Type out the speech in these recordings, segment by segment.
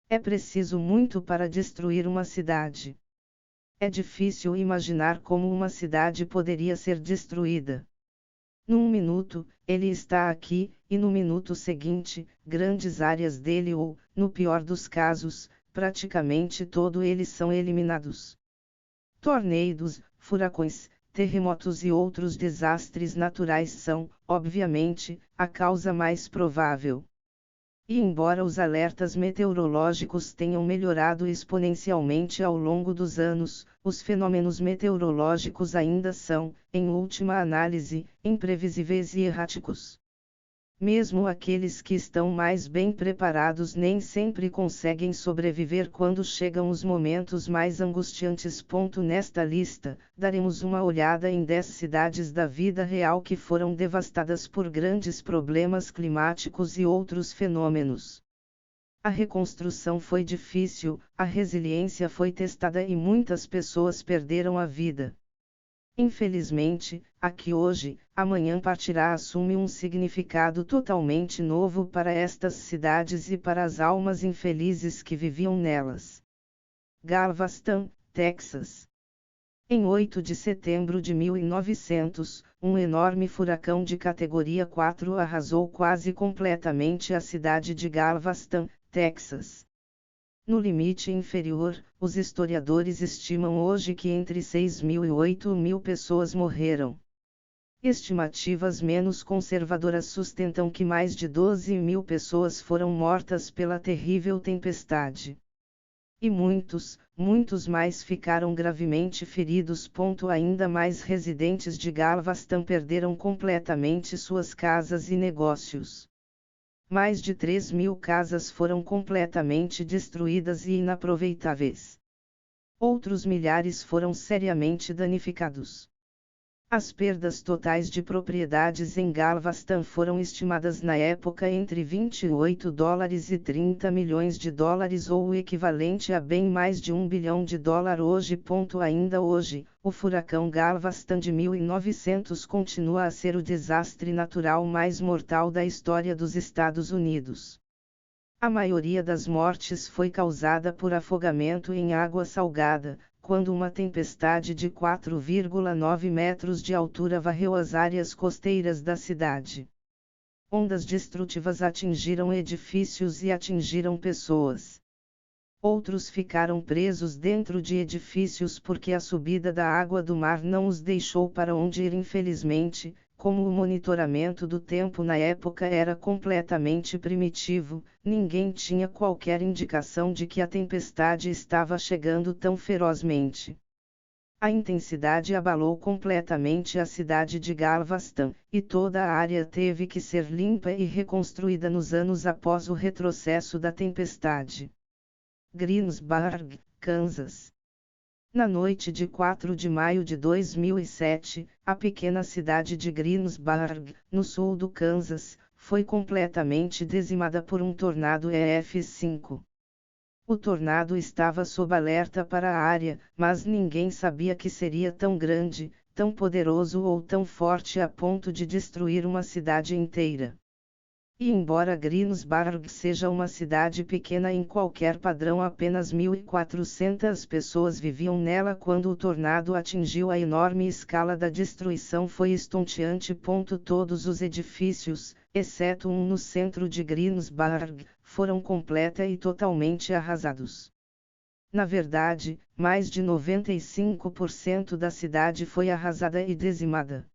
É preciso muito para destruir uma cidade. É difícil imaginar como uma cidade poderia ser destruída. Num minuto, ele está aqui, e no minuto seguinte, grandes áreas dele ou, no pior dos casos, praticamente todo eles são eliminados. Tornados, furacões, terremotos e outros desastres naturais são, obviamente, a causa mais provável. E embora os alertas meteorológicos tenham melhorado exponencialmente ao longo dos anos, os fenômenos meteorológicos ainda são, em última análise, imprevisíveis e erráticos. Mesmo aqueles que estão mais bem preparados nem sempre conseguem sobreviver quando chegam os momentos mais angustiantes. Nesta lista, daremos uma olhada em 10 cidades da vida real que foram devastadas por grandes problemas climáticos e outros fenômenos. A reconstrução foi difícil, a resiliência foi testada e muitas pessoas perderam a vida. Infelizmente, a que hoje, amanhã partirá assume um significado totalmente novo para estas cidades e para as almas infelizes que viviam nelas. Galveston, Texas. Em 8 de setembro de 1900, um enorme furacão de categoria 4 arrasou quase completamente a cidade de Galveston, Texas. No limite inferior, os historiadores estimam hoje que entre 6.000 e 8.000 pessoas morreram. Estimativas menos conservadoras sustentam que mais de 12.000 pessoas foram mortas pela terrível tempestade. E muitos mais ficaram gravemente feridos. Ainda mais residentes de Galveston perderam completamente suas casas e negócios. Mais de 3.000 casas foram completamente destruídas e inaproveitáveis. Outros milhares foram seriamente danificados. As perdas totais de propriedades em Galveston foram estimadas na época entre $28 e $30 milhões, ou o equivalente a bem mais de $1 bilhão hoje. Ainda hoje, o furacão Galveston de 1900 continua a ser o desastre natural mais mortal da história dos Estados Unidos. A maioria das mortes foi causada por afogamento em água salgada, quando uma tempestade de 4,9 metros de altura varreu as áreas costeiras da cidade. Ondas destrutivas atingiram edifícios e atingiram pessoas. Outros ficaram presos dentro de edifícios porque a subida da água do mar não os deixou para onde ir. Infelizmente, como o monitoramento do tempo na época era completamente primitivo, ninguém tinha qualquer indicação de que a tempestade estava chegando tão ferozmente. A intensidade abalou completamente a cidade de Galveston, e toda a área teve que ser limpa e reconstruída nos anos após o retrocesso da tempestade. Greensburg, Kansas. Na noite de 4 de maio de 2007, a pequena cidade de Greensburg, no sul do Kansas, foi completamente dizimada por um tornado EF5. O tornado estava sob alerta para a área, mas ninguém sabia que seria tão grande, tão poderoso ou tão forte a ponto de destruir uma cidade inteira. E embora Greensburg seja uma cidade pequena em qualquer padrão, apenas 1.400 pessoas viviam nela quando o tornado atingiu. A enorme escala da destruição foi estonteante. Todos os edifícios, exceto um no centro de Greensburg, foram completa e totalmente arrasados. Na verdade, mais de 95% da cidade foi arrasada e dizimada.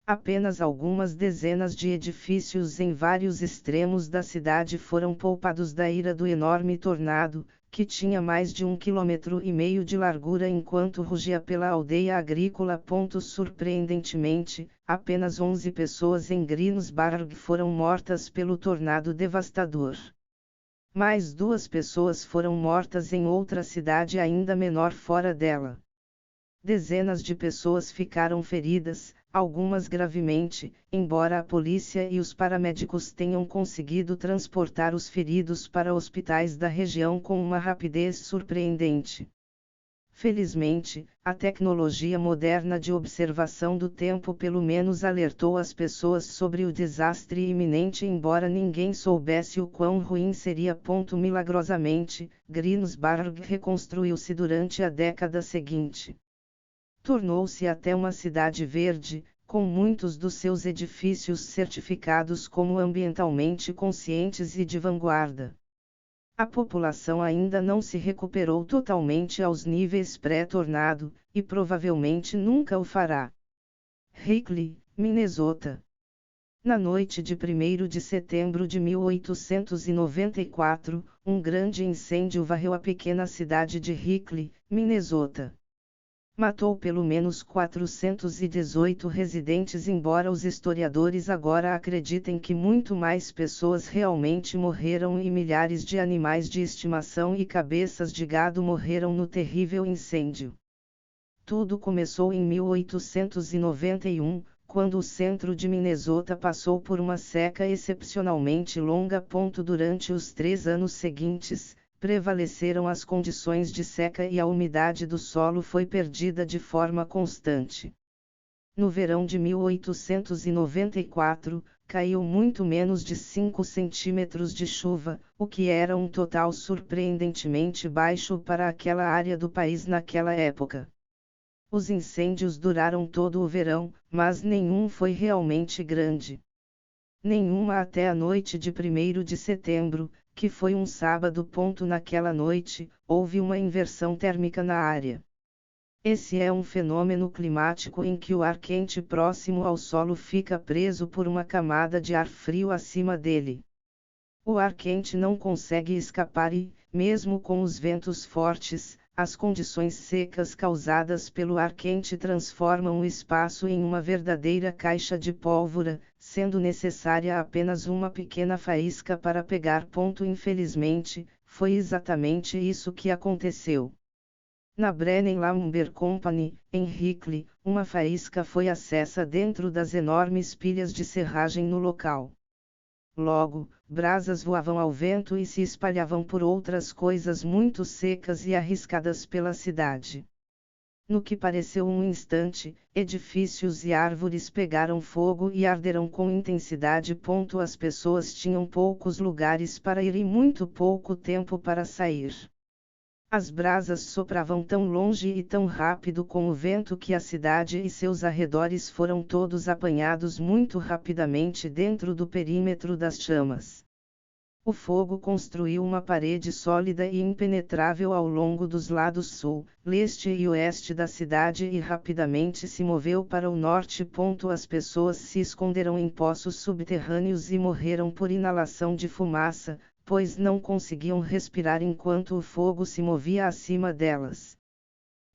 Apenas algumas dezenas de edifícios em vários extremos da cidade foram poupados da ira do enorme tornado, que tinha mais de 1,5 km de largura enquanto rugia pela aldeia agrícola. Surpreendentemente, apenas 11 pessoas em Greensburg foram mortas pelo tornado devastador. Mais 2 pessoas foram mortas em outra cidade ainda menor fora dela. Dezenas de pessoas ficaram feridas, algumas gravemente, embora a polícia e os paramédicos tenham conseguido transportar os feridos para hospitais da região com uma rapidez surpreendente. Felizmente, a tecnologia moderna de observação do tempo pelo menos alertou as pessoas sobre o desastre iminente, embora ninguém soubesse o quão ruim seria. Milagrosamente, Greensburg reconstruiu-se durante a década seguinte. Tornou-se até uma cidade verde, com muitos dos seus edifícios certificados como ambientalmente conscientes e de vanguarda. A população ainda não se recuperou totalmente aos níveis pré-tornado, e provavelmente nunca o fará. Hinckley, Minnesota. Na noite de 1º de setembro de 1894, um grande incêndio varreu a pequena cidade de Hinckley, Minnesota. Matou pelo menos 418 residentes, embora os historiadores agora acreditem que muito mais pessoas realmente morreram e milhares de animais de estimação e cabeças de gado morreram no terrível incêndio. Tudo começou em 1891, quando o centro de Minnesota passou por uma seca excepcionalmente longa. Durante os 3 anos seguintes, prevaleceram as condições de seca e a umidade do solo foi perdida de forma constante. No verão de 1894, caiu muito menos de 5 centímetros de chuva, o que era um total surpreendentemente baixo para aquela área do país naquela época. Os incêndios duraram todo o verão, mas nenhum foi realmente grande. Nenhuma até a noite de 1º de setembro, que foi um sábado. Naquela noite, houve uma inversão térmica na área. Esse é um fenômeno climático em que o ar quente próximo ao solo fica preso por uma camada de ar frio acima dele. O ar quente não consegue escapar e, mesmo com os ventos fortes, as condições secas causadas pelo ar quente transformam o espaço em uma verdadeira caixa de pólvora, sendo necessária apenas uma pequena faísca para pegar. Infelizmente, foi exatamente isso que aconteceu. Na Brennan Lumber Company, em Hinckley, uma faísca foi acesa dentro das enormes pilhas de serragem no local. Logo, brasas voavam ao vento e se espalhavam por outras coisas muito secas e arriscadas pela cidade. No que pareceu um instante, edifícios e árvores pegaram fogo e arderam com intensidade. As pessoas tinham poucos lugares para ir e muito pouco tempo para sair. As brasas sopravam tão longe e tão rápido com o vento que a cidade e seus arredores foram todos apanhados muito rapidamente dentro do perímetro das chamas. O fogo construiu uma parede sólida e impenetrável ao longo dos lados sul, leste e oeste da cidade e rapidamente se moveu para o norte. As pessoas se esconderam em poços subterrâneos e morreram por inalação de fumaça, pois não conseguiam respirar enquanto o fogo se movia acima delas.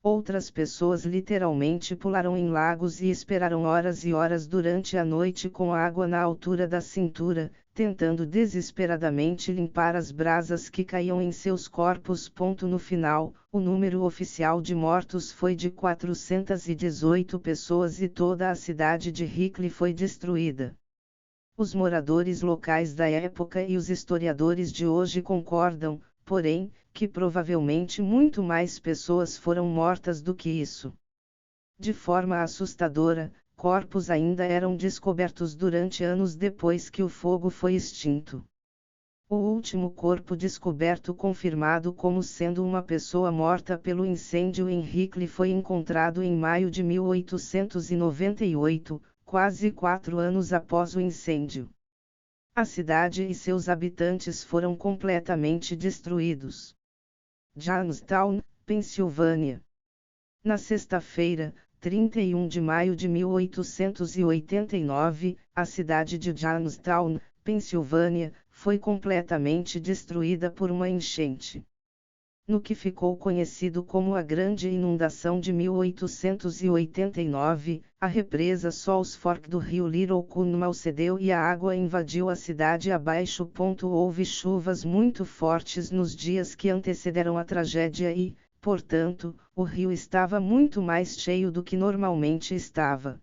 Outras pessoas literalmente pularam em lagos e esperaram horas e horas durante a noite com água na altura da cintura, tentando desesperadamente limpar as brasas que caíam em seus corpos. No final, o número oficial de mortos foi de 418 pessoas e toda a cidade de Hinckley foi destruída. Os moradores locais da época e os historiadores de hoje concordam, porém, que provavelmente muito mais pessoas foram mortas do que isso. De forma assustadora, corpos ainda eram descobertos durante anos depois que o fogo foi extinto. O último corpo descoberto confirmado como sendo uma pessoa morta pelo incêndio em Hinckley foi encontrado em maio de 1898, quase 4 anos após o incêndio. A cidade e seus habitantes foram completamente destruídos. Johnstown, Pensilvânia. Na sexta-feira, 31 de maio de 1889, a cidade de Johnstown, Pensilvânia, foi completamente destruída por uma enchente. No que ficou conhecido como a Grande Inundação de 1889, a represa South Fork do rio Little Cunmal cedeu e a água invadiu a cidade abaixo. Houve chuvas muito fortes nos dias que antecederam a tragédia e, portanto, o rio estava muito mais cheio do que normalmente estava.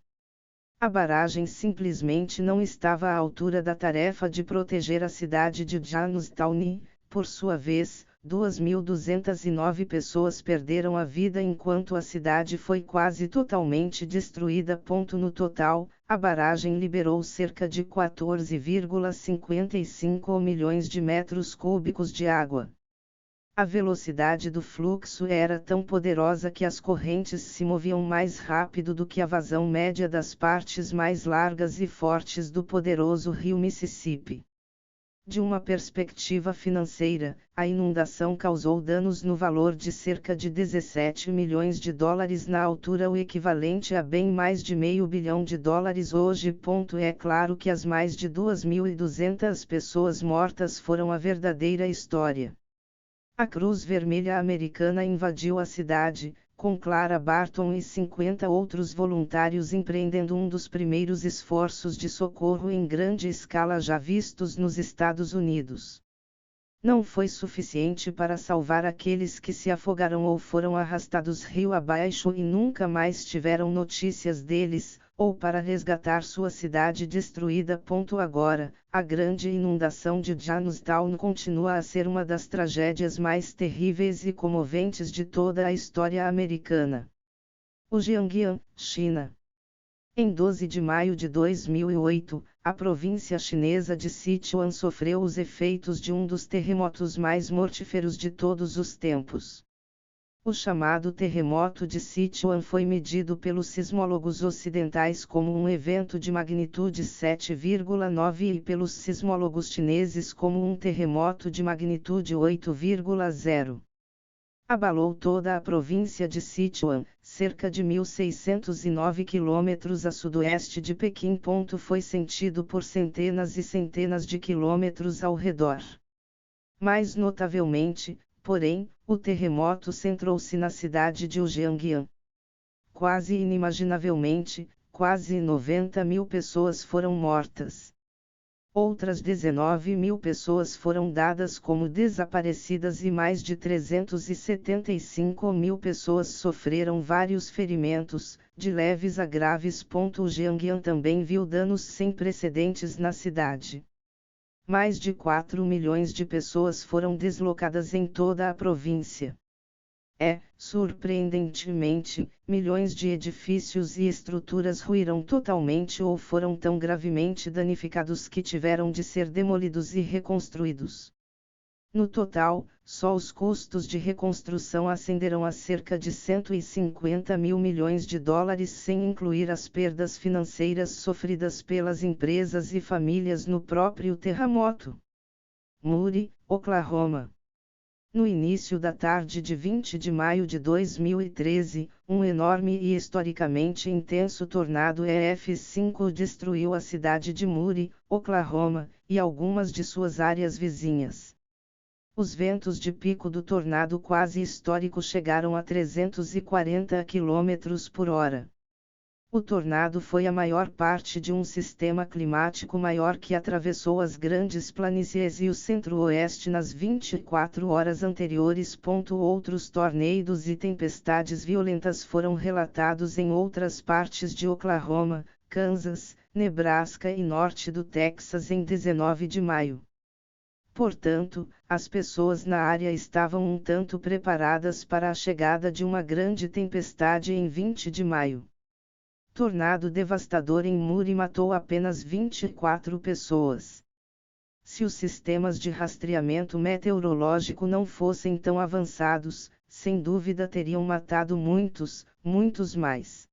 A barragem simplesmente não estava à altura da tarefa de proteger a cidade de Johnstown e, por sua vez, 2.209 pessoas perderam a vida enquanto a cidade foi quase totalmente destruída. No total, a barragem liberou cerca de 14,55 milhões de metros cúbicos de água. A velocidade do fluxo era tão poderosa que as correntes se moviam mais rápido do que a vazão média das partes mais largas e fortes do poderoso rio Mississippi. De uma perspectiva financeira, a inundação causou danos no valor de cerca de 17 milhões de dólares, na altura o equivalente a bem mais de $500 bilhão hoje. É claro que as mais de 2.200 pessoas mortas foram a verdadeira história. A Cruz Vermelha Americana invadiu a cidade, com Clara Barton e 50 outros voluntários empreendendo um dos primeiros esforços de socorro em grande escala já vistos nos Estados Unidos. Não foi suficiente para salvar aqueles que se afogaram ou foram arrastados rio abaixo e nunca mais tiveram notícias deles, ou para resgatar sua cidade destruída. Agora, a grande inundação de Jamestown continua a ser uma das tragédias mais terríveis e comoventes de toda a história americana. O Jiangyan, China. Em 12 de maio de 2008, a província chinesa de Sichuan sofreu os efeitos de um dos terremotos mais mortíferos de todos os tempos. O chamado terremoto de Sichuan foi medido pelos sismólogos ocidentais como um evento de magnitude 7,9 e pelos sismólogos chineses como um terremoto de magnitude 8,0. Abalou toda a província de Sichuan, cerca de 1.609 quilômetros a sudoeste de Pequim. Foi sentido por centenas e centenas de quilômetros ao redor. Mais notavelmente, porém, o terremoto centrou-se na cidade de Jiangyan. Quase inimaginavelmente, quase 90.000 pessoas foram mortas. Outras 19.000 pessoas foram dadas como desaparecidas e mais de 375.000 pessoas sofreram vários ferimentos, de leves a graves. O Jiangyan também viu danos sem precedentes na cidade. Mais de 4 milhões de pessoas foram deslocadas em toda a província. Surpreendentemente, milhões de edifícios e estruturas ruíram totalmente ou foram tão gravemente danificados que tiveram de ser demolidos e reconstruídos. No total, só os custos de reconstrução ascenderam a cerca de 150 mil milhões de dólares, sem incluir as perdas financeiras sofridas pelas empresas e famílias no próprio terremoto. Moore, Oklahoma. No início da tarde de 20 de maio de 2013, um enorme e historicamente intenso tornado EF5 destruiu a cidade de Moore, Oklahoma, e algumas de suas áreas vizinhas. Os ventos de pico do tornado quase histórico chegaram a 340 km por hora. O tornado foi a maior parte de um sistema climático maior que atravessou as grandes planícies e o centro-oeste nas 24 horas anteriores. Outros tornados e tempestades violentas foram relatados em outras partes de Oklahoma, Kansas, Nebraska e norte do Texas em 19 de maio. Portanto, as pessoas na área estavam um tanto preparadas para a chegada de uma grande tempestade em 20 de maio. Tornado devastador em Moore matou apenas 24 pessoas. Se os sistemas de rastreamento meteorológico não fossem tão avançados, sem dúvida teriam matado muitos mais.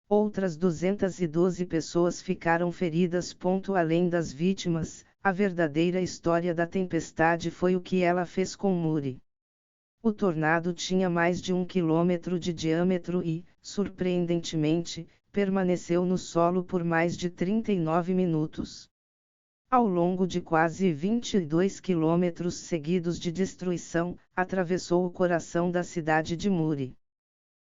Outras 212 pessoas ficaram feridas. Além das vítimas, a verdadeira história da tempestade foi o que ela fez com Moore. O tornado tinha mais de 1 quilômetro de diâmetro e, surpreendentemente, permaneceu no solo por mais de 39 minutos. Ao longo de quase 22 quilômetros seguidos de destruição, atravessou o coração da cidade de Moore.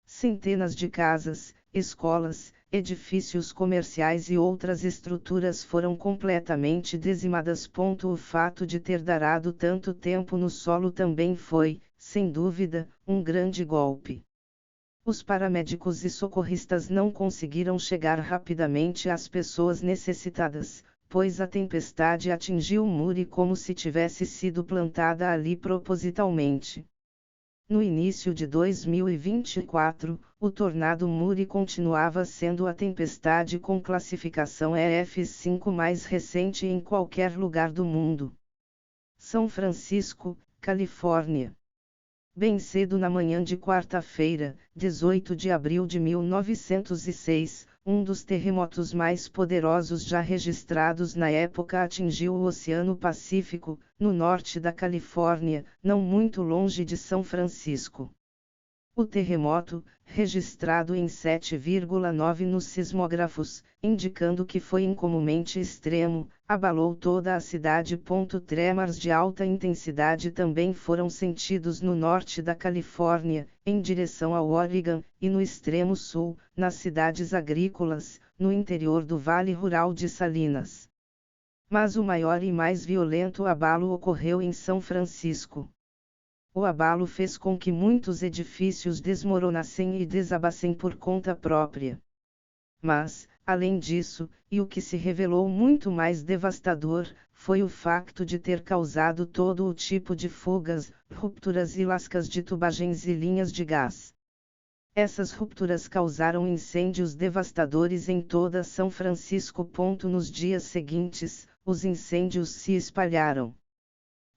Centenas de casas, escolas, edifícios comerciais e outras estruturas foram completamente dizimadas. O fato de ter darado tanto tempo no solo também foi, sem dúvida, um grande golpe. Os paramédicos e socorristas não conseguiram chegar rapidamente às pessoas necessitadas, pois a tempestade atingiu Muri como se tivesse sido plantada ali propositalmente. No início de 2024, o tornado Muri continuava sendo a tempestade com classificação EF5 mais recente em qualquer lugar do mundo. São Francisco, Califórnia. Bem cedo na manhã de quarta-feira, 18 de abril de 1906, um dos terremotos mais poderosos já registrados na época atingiu o Oceano Pacífico, no norte da Califórnia, não muito longe de São Francisco. O terremoto, registrado em 7,9 nos sismógrafos, indicando que foi incomumente extremo, abalou toda a cidade. Tremores de alta intensidade também foram sentidos no norte da Califórnia, em direção ao Oregon, e no extremo sul, nas cidades agrícolas, no interior do Vale Rural de Salinas. Mas o maior e mais violento abalo ocorreu em São Francisco. O abalo fez com que muitos edifícios desmoronassem e desabassem por conta própria. Mas, além disso, e o que se revelou muito mais devastador, foi o facto de ter causado todo o tipo de fugas, rupturas e lascas de tubagens e linhas de gás. Essas rupturas causaram incêndios devastadores em toda São Francisco. Nos dias seguintes, os incêndios se espalharam.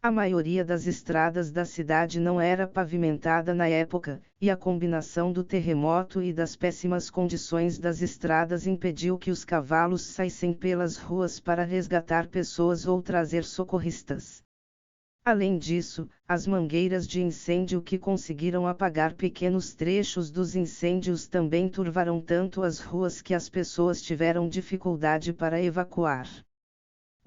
A maioria das estradas da cidade não era pavimentada na época, e a combinação do terremoto e das péssimas condições das estradas impediu que os cavalos saíssem pelas ruas para resgatar pessoas ou trazer socorristas. Além disso, as mangueiras de incêndio que conseguiram apagar pequenos trechos dos incêndios também turvaram tanto as ruas que as pessoas tiveram dificuldade para evacuar.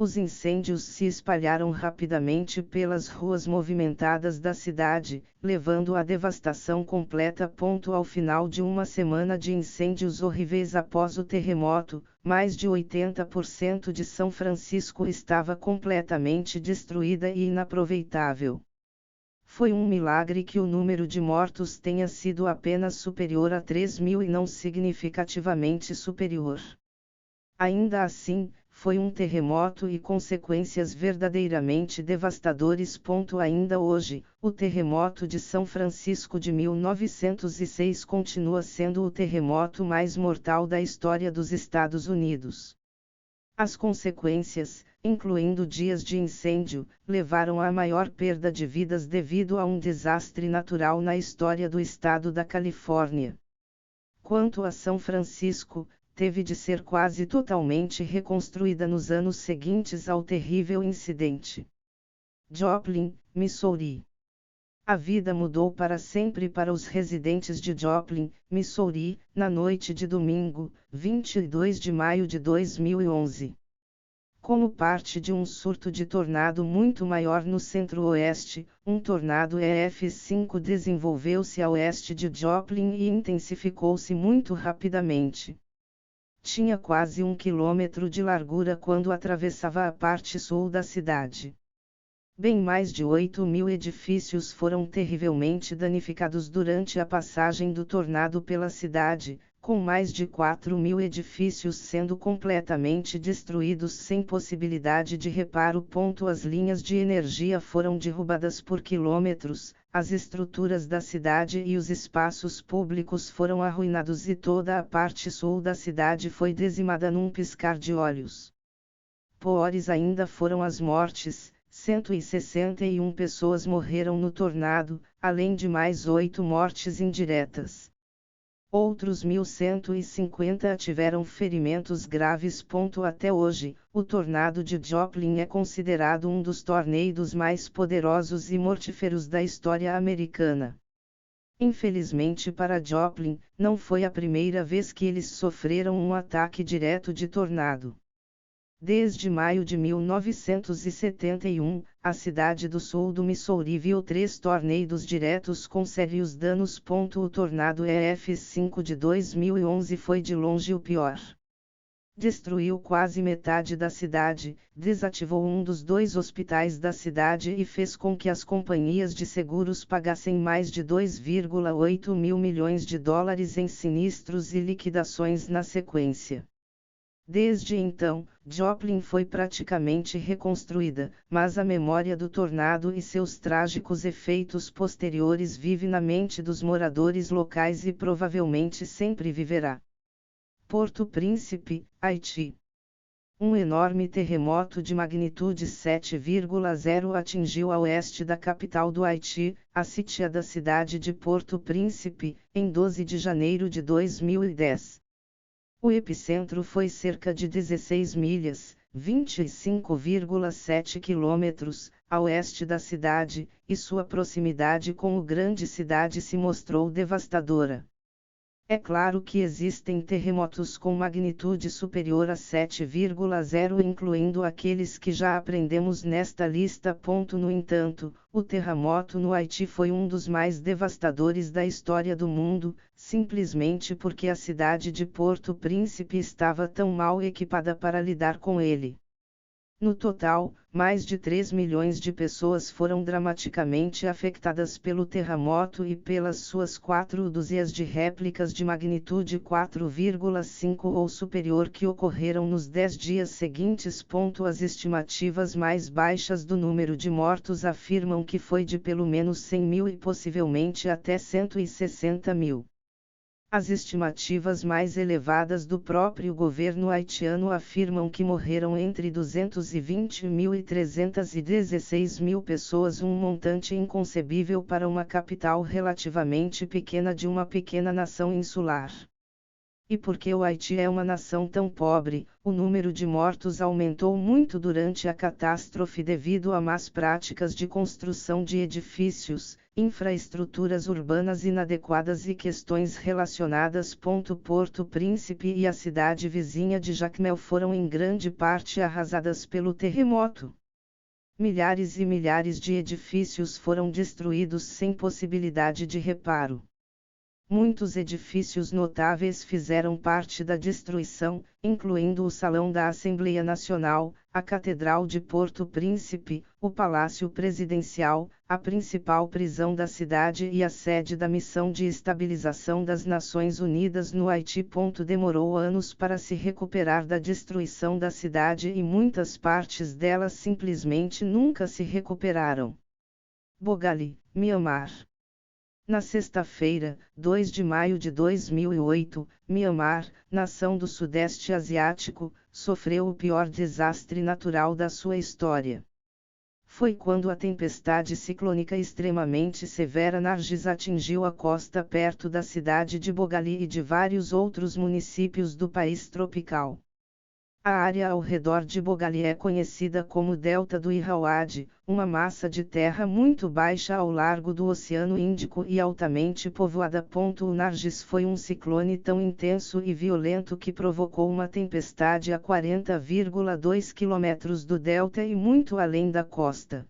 Os incêndios se espalharam rapidamente pelas ruas movimentadas da cidade, levando à devastação completa. Ao final de uma semana de incêndios horríveis após o terremoto, mais de 80% de São Francisco estava completamente destruída e inaproveitável. Foi um milagre que o número de mortos tenha sido apenas superior a 3.000 e não significativamente superior. Ainda assim, foi um terremoto e consequências verdadeiramente devastadores. Ainda hoje, o terremoto de São Francisco de 1906 continua sendo o terremoto mais mortal da história dos Estados Unidos. As consequências, incluindo dias de incêndio, levaram à maior perda de vidas devido a um desastre natural na história do estado da Califórnia. Quanto a São Francisco, teve de ser quase totalmente reconstruída nos anos seguintes ao terrível incidente. Joplin, Missouri. A vida mudou para sempre para os residentes de Joplin, Missouri, na noite de domingo, 22 de maio de 2011. Como parte de um surto de tornado muito maior no centro-oeste, um tornado EF5 desenvolveu-se a oeste de Joplin e intensificou-se muito rapidamente. Tinha quase 1 quilômetro de largura quando atravessava a parte sul da cidade. Bem mais de 8.000 edifícios foram terrivelmente danificados durante a passagem do tornado pela cidade, com mais de 4.000 edifícios sendo completamente destruídos sem possibilidade de reparo. As linhas de energia foram derrubadas por quilômetros, as estruturas da cidade e os espaços públicos foram arruinados e toda a parte sul da cidade foi dizimada num piscar de olhos. Piores ainda foram as mortes. 161 pessoas morreram no tornado, além de mais 8 mortes indiretas. Outros 1.150 tiveram ferimentos graves. Até hoje, o tornado de Joplin é considerado um dos tornados mais poderosos e mortíferos da história americana. Infelizmente para Joplin, não foi a primeira vez que eles sofreram um ataque direto de tornado. Desde maio de 1971, a cidade do sul do Missouri viu 3 tornados diretos com sérios danos. O tornado EF5 de 2011 foi de longe o pior. Destruiu quase metade da cidade, desativou um dos 2 hospitais da cidade e fez com que as companhias de seguros pagassem mais de 2,8 mil milhões de dólares em sinistros e liquidações na sequência. Desde então, Joplin foi praticamente reconstruída, mas a memória do tornado e seus trágicos efeitos posteriores vive na mente dos moradores locais e provavelmente sempre viverá. Porto Príncipe, Haiti. Um enorme terremoto de magnitude 7,0 atingiu a oeste da capital do Haiti, a sitiada cidade de Porto Príncipe, em 12 de janeiro de 2010. O epicentro foi cerca de 16 milhas, 25,7 quilômetros, a oeste da cidade, e sua proximidade com a grande cidade se mostrou devastadora. É claro que existem terremotos com magnitude superior a 7,0, incluindo aqueles que já aprendemos nesta lista. No entanto, o terremoto no Haiti foi um dos mais devastadores da história do mundo, simplesmente porque a cidade de Porto Príncipe estava tão mal equipada para lidar com ele. No total, mais de 3 milhões de pessoas foram dramaticamente afetadas pelo terremoto e pelas suas 4 dúzias de réplicas de magnitude 4,5 ou superior que ocorreram nos 10 dias seguintes. As estimativas mais baixas do número de mortos afirmam que foi de pelo menos 100 mil e possivelmente até 160 mil. As estimativas mais elevadas do próprio governo haitiano afirmam que morreram entre 220 mil e 316 mil pessoas, um montante inconcebível para uma capital relativamente pequena de uma pequena nação insular. E porque o Haiti é uma nação tão pobre, o número de mortos aumentou muito durante a catástrofe devido a más práticas de construção de edifícios, infraestruturas urbanas inadequadas e questões relacionadas. Porto Príncipe e a cidade vizinha de Jacmel foram em grande parte arrasadas pelo terremoto. Milhares e milhares de edifícios foram destruídos sem possibilidade de reparo. Muitos edifícios notáveis fizeram parte da destruição, incluindo o Salão da Assembleia Nacional, a Catedral de Porto Príncipe, o Palácio Presidencial, a principal prisão da cidade e a sede da Missão de Estabilização das Nações Unidas no Haiti. Demorou anos para se recuperar da destruição da cidade e muitas partes dela simplesmente nunca se recuperaram. Bogali, Mianmar. Na sexta-feira, 2 de maio de 2008, Mianmar, nação do Sudeste Asiático, sofreu o pior desastre natural da sua história. Foi quando a tempestade ciclônica extremamente severa Nargis atingiu a costa perto da cidade de Bogali e de vários outros municípios do país tropical. A área ao redor de Bogali é conhecida como Delta do Irrawaddy, uma massa de terra muito baixa ao largo do Oceano Índico e altamente povoada. O Nargis foi um ciclone tão intenso e violento que provocou uma tempestade a 40,2 km do delta e muito além da costa.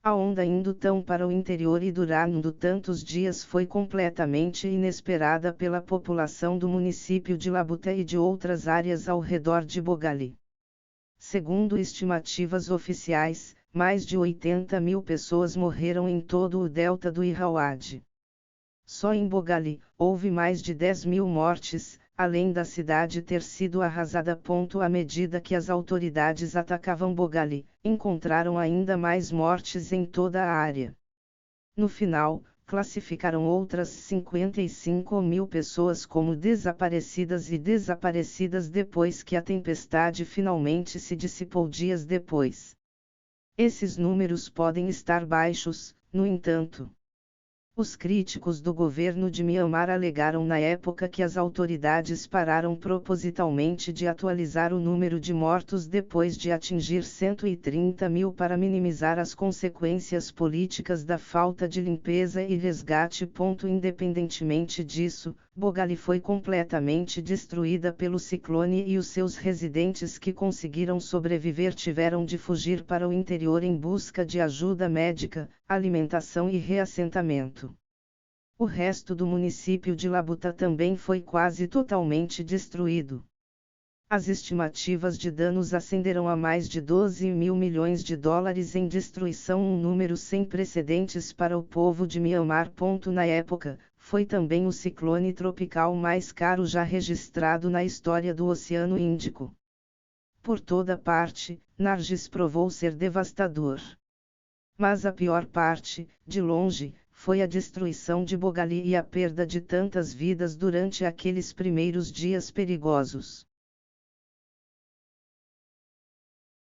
A onda indo tão para o interior e durando tantos dias foi completamente inesperada pela população do município de Labuta e de outras áreas ao redor de Bogali. Segundo estimativas oficiais, mais de 80 mil pessoas morreram em todo o delta do Irrawaddy. Só em Bogali, houve mais de 10 mil mortes, além da cidade ter sido arrasada. À medida que as autoridades atacavam Bogali, encontraram ainda mais mortes em toda a área. No final, classificaram outras 55 mil pessoas como desaparecidas e desaparecidas depois que a tempestade finalmente se dissipou dias depois. Esses números podem estar baixos, no entanto. Os críticos do governo de Mianmar alegaram na época que as autoridades pararam propositalmente de atualizar o número de mortos depois de atingir 130 mil para minimizar as consequências políticas da falta de limpeza e resgate. Independentemente disso, Bogali foi completamente destruída pelo ciclone e os seus residentes que conseguiram sobreviver tiveram de fugir para o interior em busca de ajuda médica, alimentação e reassentamento. O resto do município de Labuta também foi quase totalmente destruído. As estimativas de danos ascenderam a mais de 12 mil milhões de dólares em destruição, um número sem precedentes para o povo de Myanmar. Na época, foi também o ciclone tropical mais caro já registrado na história do Oceano Índico. Por toda parte, Nargis provou ser devastador. Mas a pior parte, de longe, foi a destruição de Bogali e a perda de tantas vidas durante aqueles primeiros dias perigosos.